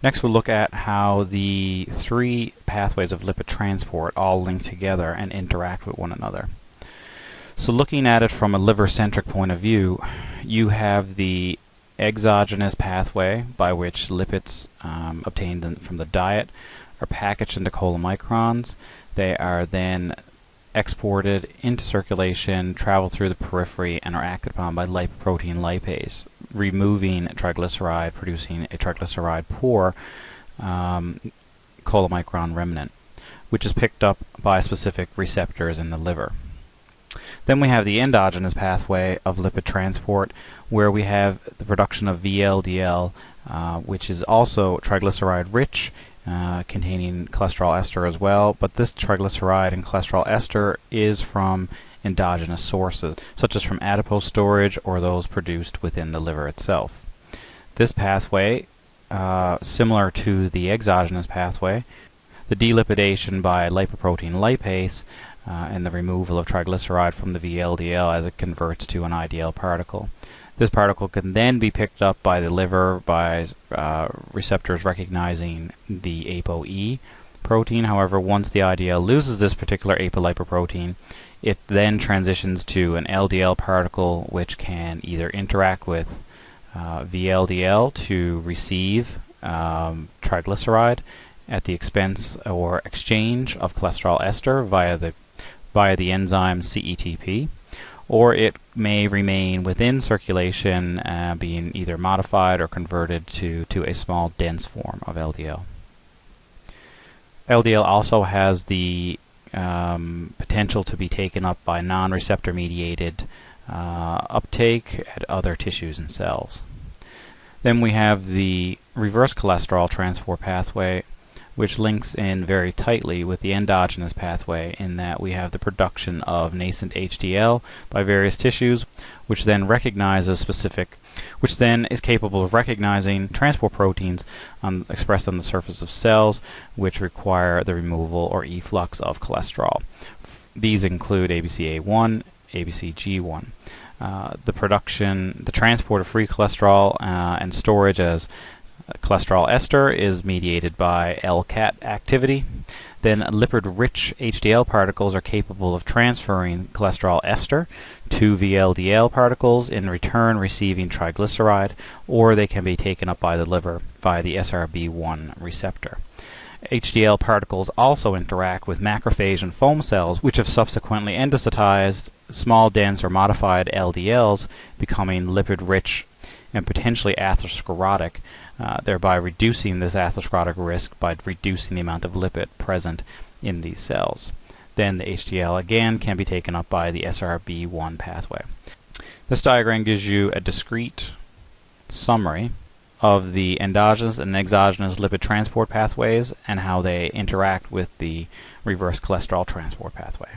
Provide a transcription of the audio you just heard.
Next we'll look at how the three pathways of lipid transport all link together and interact with one another. So looking at it from a liver-centric point of view, you have the exogenous pathway by which lipids obtained from the diet are packaged into chylomicrons. They are then exported into circulation, travel through the periphery, and are acted upon by lipoprotein lipase, removing triglyceride, producing a triglyceride-poor chylomicron remnant, which is picked up by specific receptors in the liver. Then we have the endogenous pathway of lipid transport, where we have the production of VLDL, which is also triglyceride-rich, containing cholesterol ester as well, but this triglyceride and cholesterol ester is from endogenous sources, such as from adipose storage or those produced within the liver itself. This pathway, similar to the exogenous pathway, the delipidation by lipoprotein lipase and the removal of triglyceride from the VLDL as it converts to an IDL particle. This particle can then be picked up by the liver by receptors recognizing the ApoE protein. However, once the IDL loses this particular apolipoprotein, it then transitions to an LDL particle which can either interact with VLDL to receive triglyceride at the expense or exchange of cholesterol ester via the enzyme CETP, or it may remain within circulation, being either modified or converted to a small dense form of LDL. LDL also has the potential to be taken up by non-receptor mediated uptake at other tissues and cells. Then we have the reverse cholesterol transport pathway, which links in very tightly with the endogenous pathway in that we have the production of nascent HDL by various tissues, which then is capable of recognizing transport proteins expressed on the surface of cells, which require the removal or efflux of cholesterol. These include ABCA1, ABCG1. The transport of free cholesterol and storage as cholesterol ester is mediated by LCAT activity. Then lipid-rich HDL particles are capable of transferring cholesterol ester to VLDL particles, in return receiving triglyceride, or they can be taken up by the liver via the SRB1 receptor. HDL particles also interact with macrophage and foam cells, which have subsequently endocytized small, dense, or modified LDLs, becoming lipid-rich and potentially atherosclerotic, thereby reducing this atherosclerotic risk by reducing the amount of lipid present in these cells. Then the HDL again can be taken up by the SRB1 pathway. This diagram gives you a discrete summary of the endogenous and exogenous lipid transport pathways and how they interact with the reverse cholesterol transport pathway.